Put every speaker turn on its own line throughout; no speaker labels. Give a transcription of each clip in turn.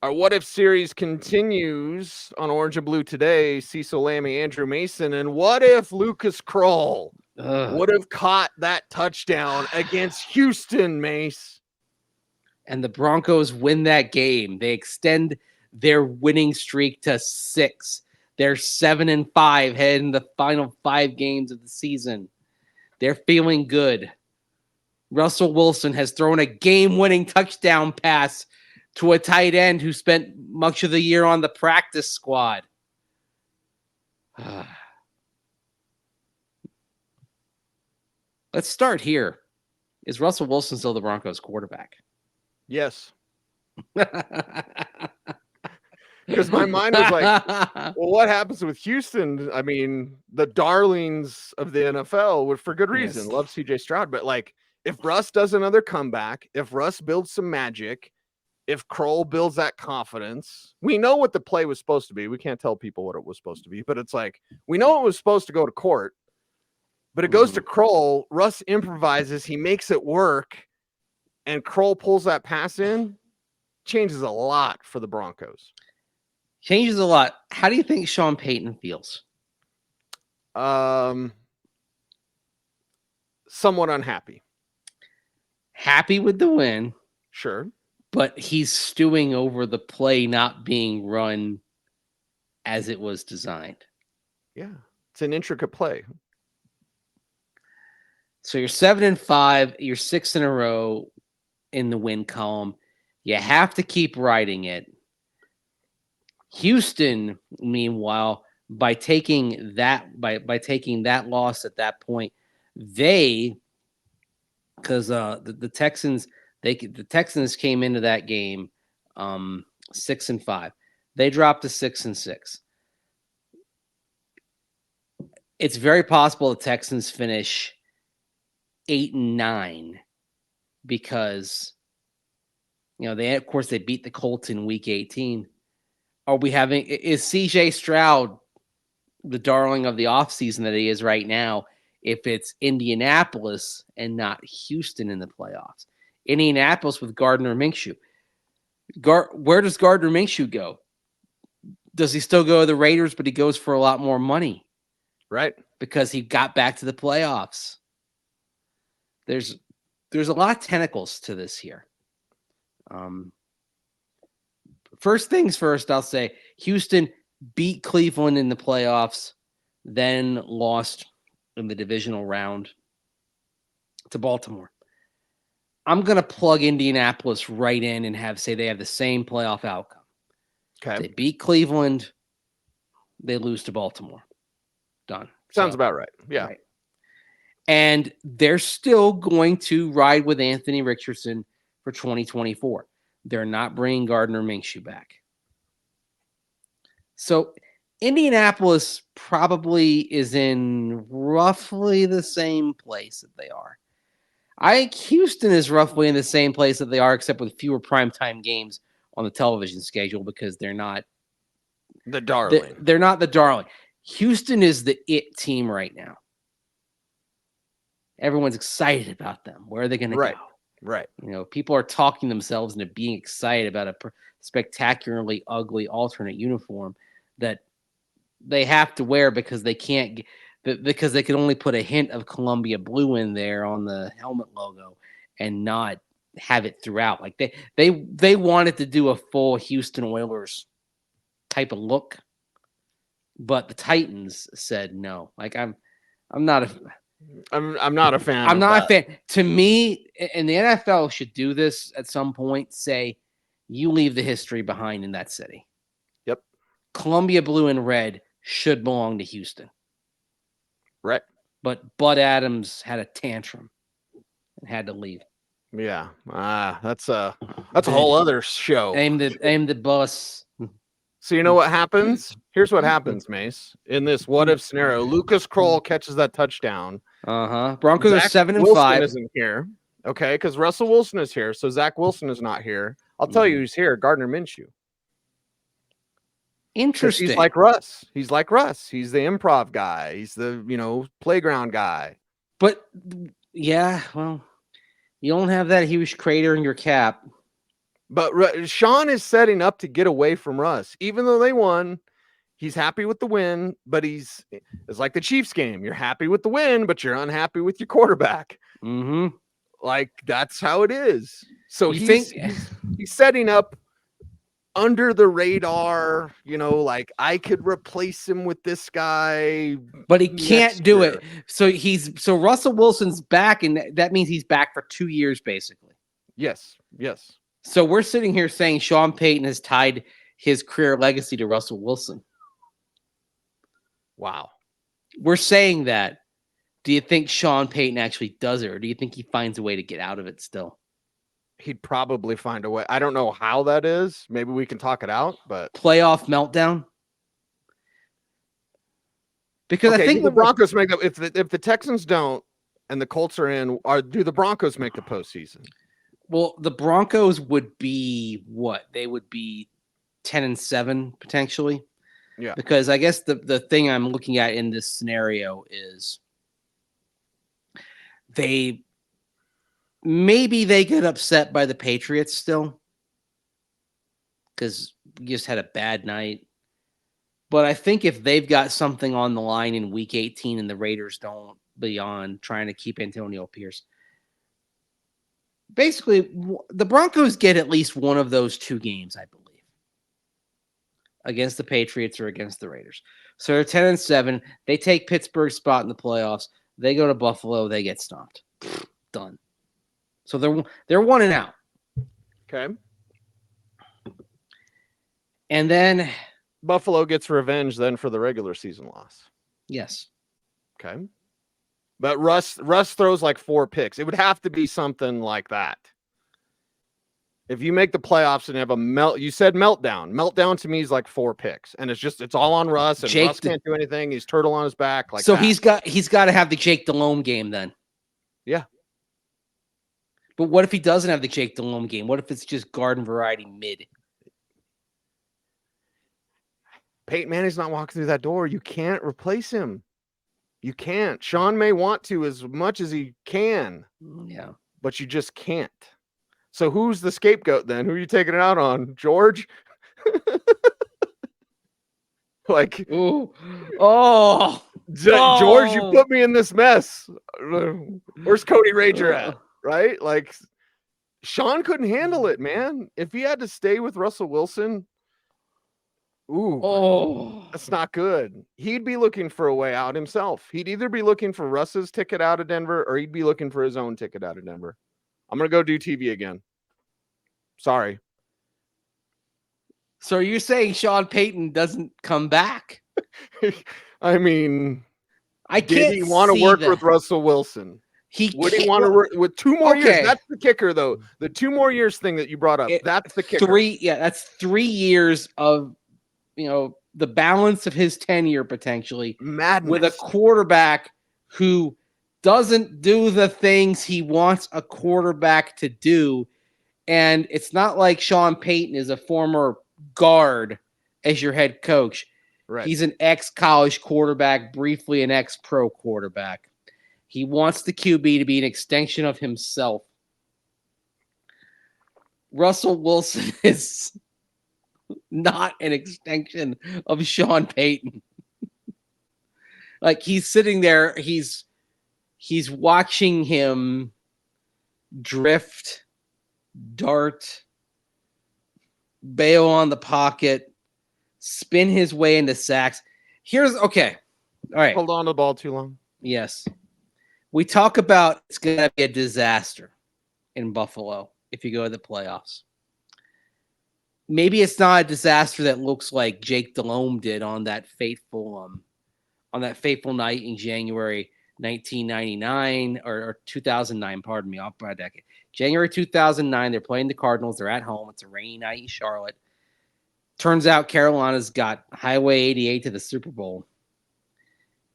Our What If series continues on Orange and Blue today. Cecil, Lammey, Andrew Mason. And what if Lucas Krull would have caught that touchdown against Houston, Mace?
And the Broncos win that game. They extend their winning streak to 6. They're 7-5 heading the final 5 games of the season. They're feeling good. Russell Wilson has thrown a game-winning touchdown pass to a tight end who spent much of the year on the practice squad. Let's start here. Is Russell Wilson still the Broncos quarterback?
Yes. Because my mind was like, well, what happens with Houston? I mean, the darlings of the NFL would, for good reason, love CJ Stroud. But like, if Russ does another comeback, if Russ builds some magic, if Krull builds that confidence, we know what the play was supposed to be. We can't tell people what it was supposed to be, but it's like, we know it was supposed to go to court, but it goes to Krull. Russ improvises. He makes it work. And Krull pulls that pass in. Changes a lot for the Broncos.
Changes a lot. How do you think Sean Payton feels?
Somewhat unhappy.
Happy with the win.
Sure.
But he's stewing over the play not being run as it was designed.
Yeah. It's an intricate play.
So you're 7-5. You're 6 in a row in the win column. You have to keep riding it. Houston, meanwhile, by taking that loss at that point, because the Texans came into that game 6-5. They dropped to 6-6. It's very possible the Texans finish 8-9 because they beat the Colts in week 18. Is CJ Stroud the darling of the offseason that he is right now if it's Indianapolis and not Houston in the playoffs? Indianapolis with Gardner Minshew. Where does Gardner Minshew go? Does he still go to the Raiders, but he goes for a lot more money?
Right.
Because he got back to the playoffs. There's a lot of tentacles to this here. First things first, I'll say Houston beat Cleveland in the playoffs, then lost in the divisional round to Baltimore. I'm going to plug Indianapolis right in and say they have the same playoff outcome.
Okay.
They beat Cleveland, they lose to Baltimore. Done.
Sounds about right. Yeah.
Right. And they're still going to ride with Anthony Richardson for 2024. They're not bringing Gardner Minshew back. So Indianapolis probably is in roughly the same place that they are. I think Houston is roughly in the same place that they are, except with fewer primetime games on the television schedule because they're not
the darling.
They're not the darling. Houston is the it team right now. Everyone's excited about them. Where are they going to go?
Right.
People are talking themselves into being excited about a spectacularly ugly alternate uniform that they have to wear because they can't, because they can only put a hint of Columbia blue in there on the helmet logo and not have it throughout. Like they wanted to do a full Houston Oilers type of look, but the Titans said no. Like I'm not a fan.
I'm not a fan.
I'm not a fan. To me, and the NFL should do this at some point, say, you leave the history behind in that city.
Yep.
Columbia blue and red should belong to Houston.
Right.
But Bud Adams had a tantrum and had to leave.
Yeah. That's a whole other show.
Aim the bus.
So you know what happens? Here's what happens, Mace. In this what if scenario, Lucas Krull catches that touchdown.
Broncos are 7-5.
Wilson isn't here. Okay, because Russell Wilson is here, so Zach Wilson is not here. I'll tell you who's here, Gardner Minshew.
Interesting.
He's like Russ. He's the improv guy. He's the, playground guy.
But yeah, well, you don't have that huge crater in your cap.
But Sean is setting up to get away from Russ. Even though they won, he's happy with the win, but it's like the Chiefs game. You're happy with the win, but you're unhappy with your quarterback.
Mm-hmm.
Like, that's how it is. So he's setting up under the radar, like I could replace him with this guy,
but he can't do it. So Russell Wilson's back, and that means he's back for 2 years, basically.
Yes.
So we're sitting here saying Sean Payton has tied his career legacy to Russell Wilson.
Wow.
We're saying that. Do you think Sean Payton actually does it, or do you think he finds a way to get out of it still?
He'd probably find a way. I don't know how that is. Maybe we can talk it out, but
playoff meltdown. Because I think
the Broncos make up. If the Texans don't and the Colts are in, do the Broncos make the postseason?
Well, the Broncos would be what? They would be 10-7 potentially.
Yeah.
Because I guess the thing I'm looking at in this scenario is maybe they get upset by the Patriots still because you just had a bad night. But I think if they've got something on the line in week 18 and the Raiders don't, beyond trying to keep Antonio Pierce, basically the Broncos get at least one of those 2 games, I believe, against the Patriots or against the Raiders. So they're 10-7. They take Pittsburgh's spot in the playoffs. They go to Buffalo. They get stomped. Done. So they're 1-out.
Okay.
And then
Buffalo gets revenge then for the regular season loss.
Yes.
Okay. But Russ throws like 4 picks. It would have to be something like that. If you make the playoffs and have you said meltdown. Meltdown to me is like 4 picks. And it's all on Russ, and Russ can't do anything. He's turtle on his back.
So he's got to have the Jake Delhomme game then.
Yeah.
But what if he doesn't have the Jake Delhomme game? What if it's just garden variety mid?
Peyton Manning's not walking through that door. You can't replace him. You can't. Sean may want to as much as he can.
Yeah.
But you just can't. So who's the scapegoat then? Who are you taking it out on? George? Like,
ooh.
George, you put me in this mess. Where's Cody Rager at? Right? Like, Sean couldn't handle it, man. If he had to stay with Russell Wilson, that's not good. He'd be looking for a way out himself. He'd either be looking for Russ's ticket out of Denver, or he'd be looking for his own ticket out of Denver. I'm going to go do TV again. Sorry.
So you're saying Sean Payton doesn't come back?
I mean,
did
he want to work with Russell Wilson? Would he want to work with 2 more years? That's the kicker, though. The 2 more years thing that you brought up. That's the kicker.
That's 3 years of, the balance of his tenure potentially.
Madness.
With a quarterback who doesn't do the things he wants a quarterback to do. And it's not like Sean Payton is a former guard as your head coach.
Right.
He's an ex-college quarterback, briefly an ex-pro quarterback. He wants the QB to be an extension of himself. Russell Wilson is not an extension of Sean Payton. Like, he's sitting there, he's watching him drift, dart, bail on the pocket, spin his way into sacks. Okay. All right.
Hold on to the ball too long.
Yes. We talk about it's going to be a disaster in Buffalo if you go to the playoffs. Maybe it's not a disaster that looks like Jake Delhomme did on that fateful night in January 1999 or 2009. Pardon me, off by a decade. January 2009. They're playing the Cardinals. They're at home. It's a rainy night in Charlotte. Turns out Carolina's got Highway 88 to the Super Bowl,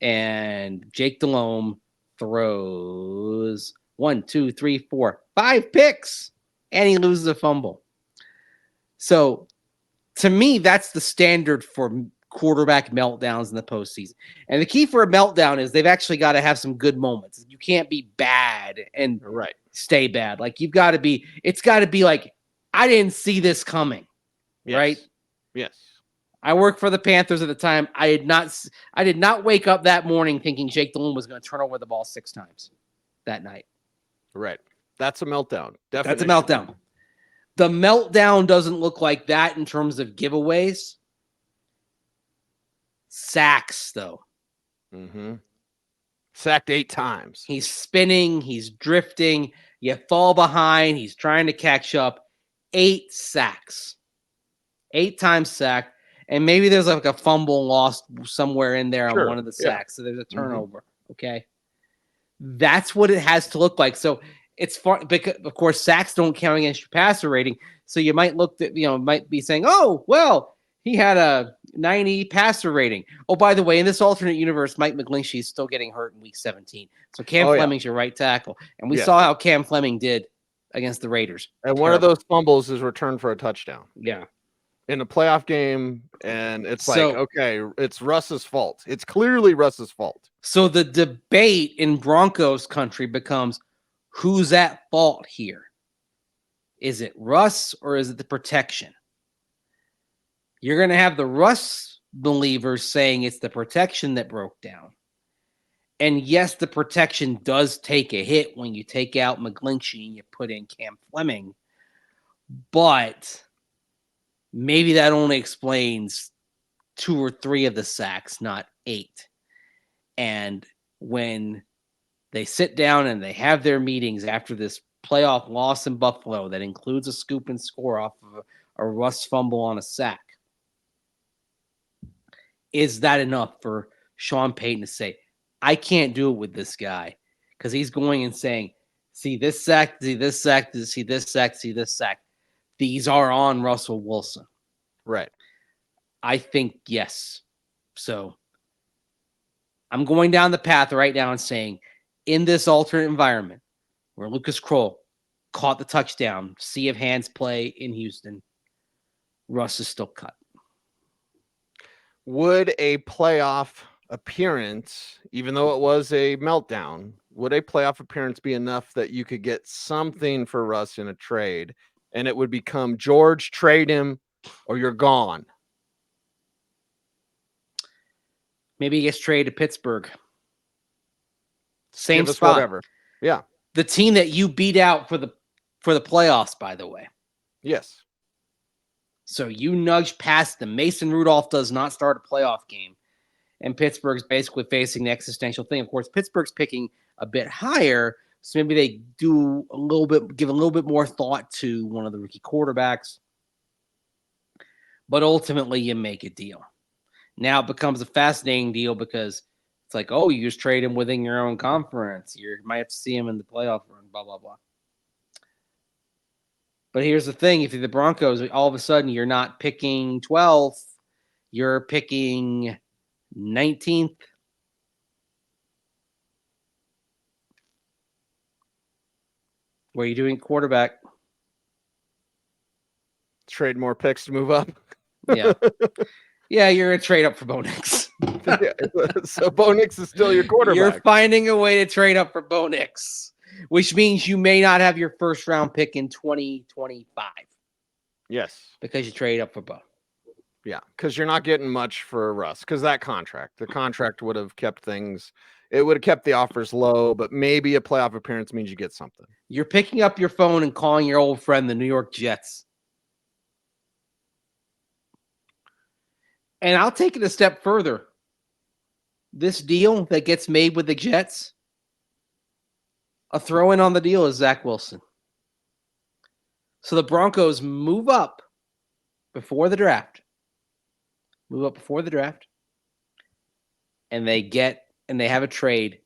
and Jake Delhomme throws 1, 2, 3, 4, 5 picks, and he loses a fumble. So, to me, that's the standard for quarterback meltdowns in the postseason. And the key for a meltdown is they've actually got to have some good moments. You can't be bad and stay bad. Like, it's got to be like I didn't see this coming, right?
Yes.
I worked for the Panthers at the time. I did not wake up that morning thinking Jake Delhomme was going to turn over the ball 6 times that night.
Right. That's a meltdown.
That's a
Definition.
meltdown. The meltdown doesn't look like that in terms of giveaways. Sacks, though.
Mm-hmm. Sacked 8 times.
He's spinning. He's drifting. You fall behind. He's trying to catch up. 8 sacks. 8 times sacked. And maybe there's like a fumble lost somewhere in there on one of the sacks. So there's a turnover. Okay. That's what it has to look like. So it's far because, of course, sacks don't count against your passer rating. So you might look at, might be saying, oh, well, he had a 90 passer rating. Oh, by the way, in this alternate universe, Mike McGlinchey is still getting hurt in week 17. So Cam Fleming's your right tackle. And we saw how Cam Fleming did against the Raiders.
And one of those fumbles is returned for a touchdown.
Yeah.
In a playoff game, and it's okay, it's Russ's fault. It's clearly Russ's fault.
So the debate in Broncos country becomes, who's at fault here? Is it Russ or is it the protection? You're going to have the Russ believers saying it's the protection that broke down. And yes, the protection does take a hit when you take out McGlinchey and you put in Cam Fleming, but maybe that only explains 2 or 3 of the sacks, not 8. And when they sit down and they have their meetings after this playoff loss in Buffalo that includes a scoop and score off of a Russ fumble on a sack, is that enough for Sean Payton to say, I can't do it with this guy? Because he's going and saying, see this sack, see this sack, see this sack, see this sack. These are on Russell Wilson.
Right.
I think yes. So I'm going down the path right now and saying, in this alternate environment where Lucas Krull caught the touchdown, sea of hands play in Houston, Russ is still cut.
Would a playoff appearance, even though it was a meltdown, would a playoff appearance be enough that you could get something for Russ in a trade and it would become George, trade him or you're gone?
Maybe he gets traded to Pittsburgh. Same spot.
Whatever. Yeah.
The team that you beat out for the playoffs, by the way.
Yes.
So you nudge past them. Mason Rudolph does not start a playoff game. And Pittsburgh's basically facing the existential thing. Of course, Pittsburgh's picking a bit higher. So maybe they do give a little bit more thought to one of the rookie quarterbacks. But ultimately, you make a deal. Now it becomes a fascinating deal because it's like, oh, you just trade him within your own conference. You might have to see him in the playoff run, blah, blah, blah. But here's the thing. If you're the Broncos, all of a sudden you're not picking 12th. You're picking 19th. What are you doing quarterback?
Trade more picks to move up.
Yeah. Yeah, you're going to trade up for Bo Nix.
Yeah, so Bo Nix is still your quarterback.
You're finding a way to trade up for Bo Nix, which means you may not have your first round pick in 2025.
Yes.
Because you trade up for Bo.
Yeah, because you're not getting much for Russ. Because the contract would have kept things, it would have kept the offers low, but maybe a playoff appearance means you get something.
You're picking up your phone and calling your old friend, the New York Jets. And I'll take it a step further. This deal that gets made with the Jets, a throw-in on the deal is Zach Wilson. So the Broncos move up before the draft. And they have a trade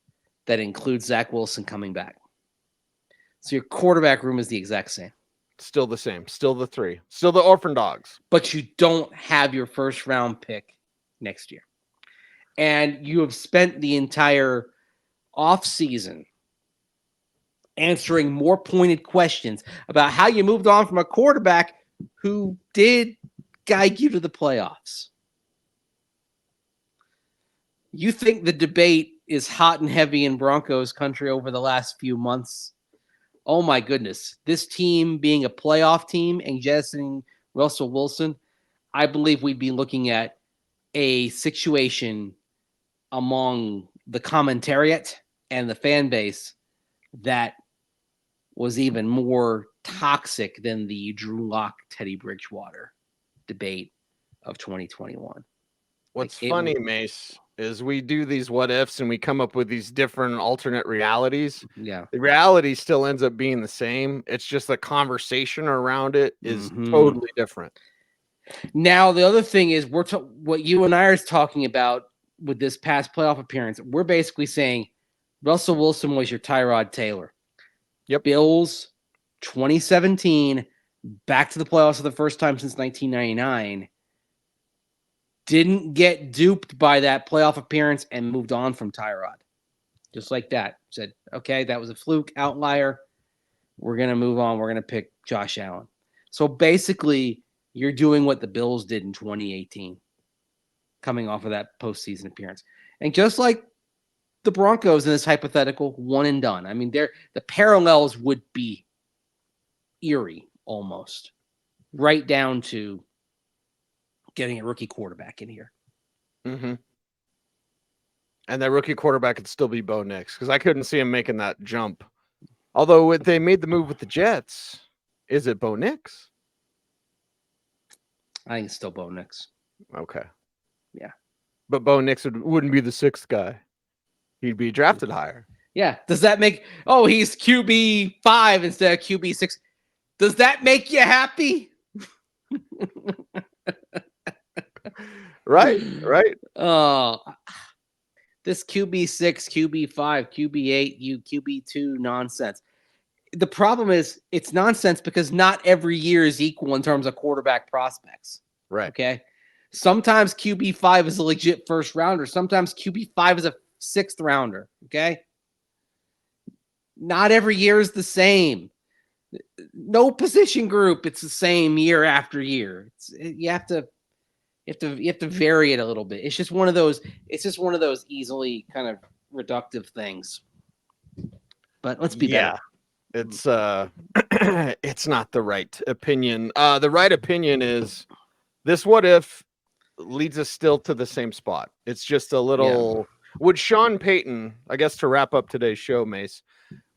that includes Zach Wilson coming back. So your quarterback room is the exact same.
Still the same. Still the 3. Still the orphan dogs.
But you don't have your first round pick next year. And you have spent the entire offseason answering more pointed questions about how you moved on from a quarterback who did guide you to the playoffs. You think the debate is hot and heavy in Broncos country over the last few months? oh my goodness, this team being a playoff team and jettisoning Russell Wilson, I believe we'd be looking at a situation among the commentariat and the fan base that was even more toxic than the Drew Lock Teddy Bridgewater debate of 2021.
What's funny, Mace, is we do these what ifs and we come up with these different alternate realities.
Yeah.
The reality still ends up being the same. It's just the conversation around it is totally different.
Now, the other thing is what you and I are talking about with this past playoff appearance. We're basically saying Russell Wilson was your Tyrod Taylor.
Yep.
Bills 2017 back to the playoffs for the first time since 1999. Didn't get duped by that playoff appearance and moved on from Tyrod. Just like that. Said, okay, that was a fluke outlier. We're going to move on. We're going to pick Josh Allen. So basically, you're doing what the Bills did in 2018, coming off of that postseason appearance. And just like the Broncos in this hypothetical, one and done. I mean, the parallels would be eerie almost, right down to getting a rookie quarterback in here.
Mm-hmm. And that rookie quarterback could still be Bo Nix, because I couldn't see him making that jump. Although they made the move with the Jets, is it Bo Nix?
I think it's still Bo Nix.
Okay.
Yeah.
But Bo Nix wouldn't be the sixth guy. He'd be drafted higher.
Yeah. Does that make... Oh, he's QB5 instead of QB6. Does that make you happy?
Right.
Oh, this QB6, QB5, QB8, QB2 nonsense. The problem is it's nonsense because not every year is equal in terms of quarterback prospects.
Right.
Okay. Sometimes QB5 is a legit first rounder. Sometimes QB5 is a sixth rounder. Okay. Not every year is the same. No position group. It's the same year after year. You have to vary it a little bit. It's just one of those easily kind of reductive things. But let's be better.
It's it's not the right opinion. The right opinion is this what if leads us still to the same spot. It's just a little would Sean Payton, I guess to wrap up today's show, Mace.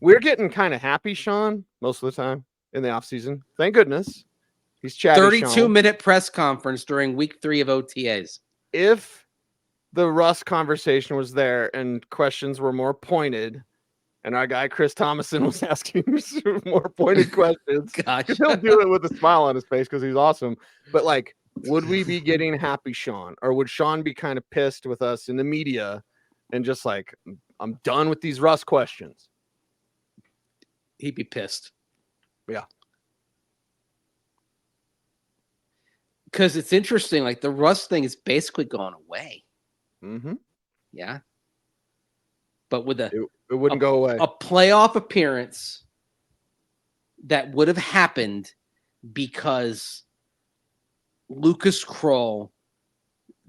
We're getting kind of happy, Sean, most of the time in the offseason. Thank goodness. He's chatty
32-minute press conference during week 3 of OTAs.
If the Russ conversation was there and questions were more pointed, and our guy Chris Thomason was asking more pointed questions, he'll do it with a smile on his face because he's awesome. But like, would we be getting happy, Sean? Or would Sean be kind of pissed with us in the media and just like, I'm done with these Russ questions?
He'd be pissed.
Yeah.
Because it's interesting, like the Russ thing is basically gone away.
Mm-hmm.
Yeah. But with
it wouldn't go away.
A playoff appearance that would have happened because Lucas Krull,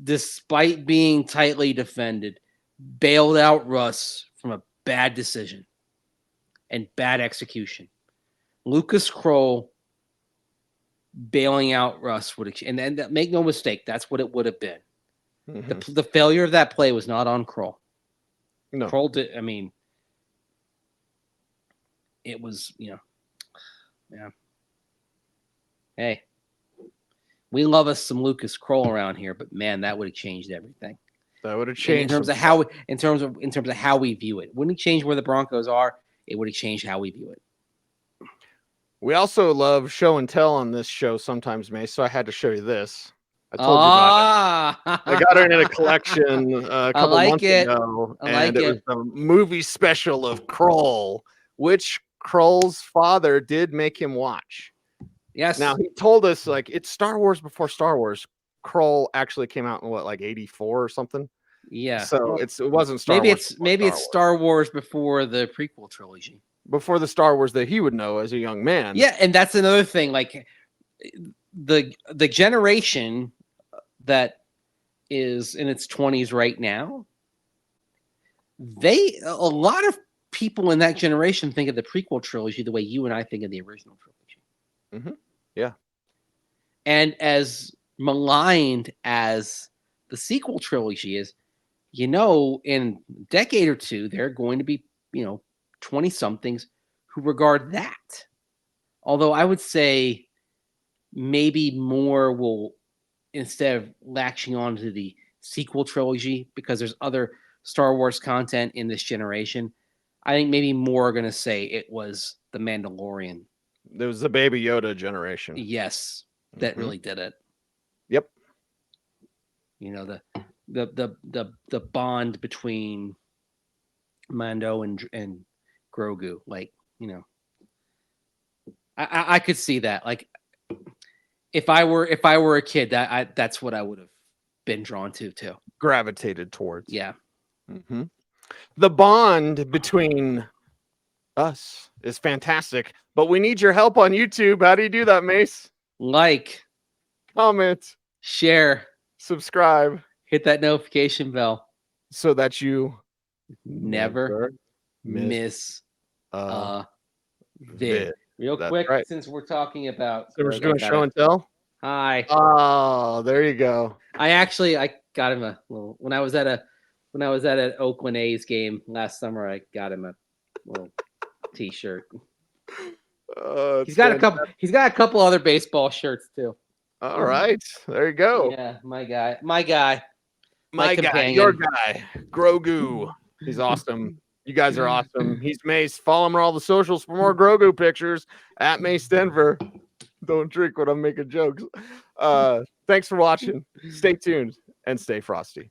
despite being tightly defended, bailed out Russ from a bad decision and bad execution. Lucas Krull bailing out Russ would, and then make no mistake, that's what it would have been. Mm-hmm. The failure of that play was not on Krull.
No,
Krull did. I mean, it was, yeah. Hey, we love us some Lucas Krull around here, but man, that would have changed everything.
That would have changed
in terms of how we view it. Wouldn't it change where the Broncos are? It would have changed how we view it.
We also love show and tell on this show sometimes, Mace, so I had to show you this. I told you about it. I got it in a collection a couple months ago, and it was the movie special of Krull, which Krull's father did make him watch.
Yes.
Now, he told us, like, it's Star Wars before Star Wars. Krull actually came out in, what, like 84 or something?
Yeah.
So it wasn't Star Wars.
Maybe it's Star Wars before the prequel trilogy.
Before the Star Wars that he would know as a young man.
Yeah, and that's another thing. Like the generation that is in its 20s right now, a lot of people in that generation think of the prequel trilogy the way you and I think of the original trilogy.
Yeah.
And as maligned as the sequel trilogy is, in a decade or two, there are going to be, 20-somethings who regard that. Although I would say maybe more will, instead of latching on to the sequel trilogy, because there's other Star Wars content in this generation, I think maybe more are going to say it was The Mandalorian.
There was the Baby Yoda generation.
Yes, that really did it.
Yep.
The bond between Mando and Grogu, I could see that. Like, if I were a kid, that's what I would have been drawn to too.
Gravitated towards.
Yeah.
The bond between us is fantastic, but we need your help on YouTube. How do you do that, Mace?
Like,
comment,
share,
subscribe,
hit that notification bell
so that you
never miss a vid. Real
That's
quick,
right.
since we're talking about,
so we're just doing show and tell.
Hi.
Oh, there you go.
I got him a little when I was at an Oakland A's game last summer. I got him a little T-shirt. He's got a couple other baseball shirts too.
All right, there you go.
Yeah, my guy,
your guy, Grogu. He's awesome. You guys are awesome. He's Mace. Follow him on all the socials for more Grogu pictures at Mace Denver. Don't drink when I'm making jokes. Thanks for watching. Stay tuned and stay frosty.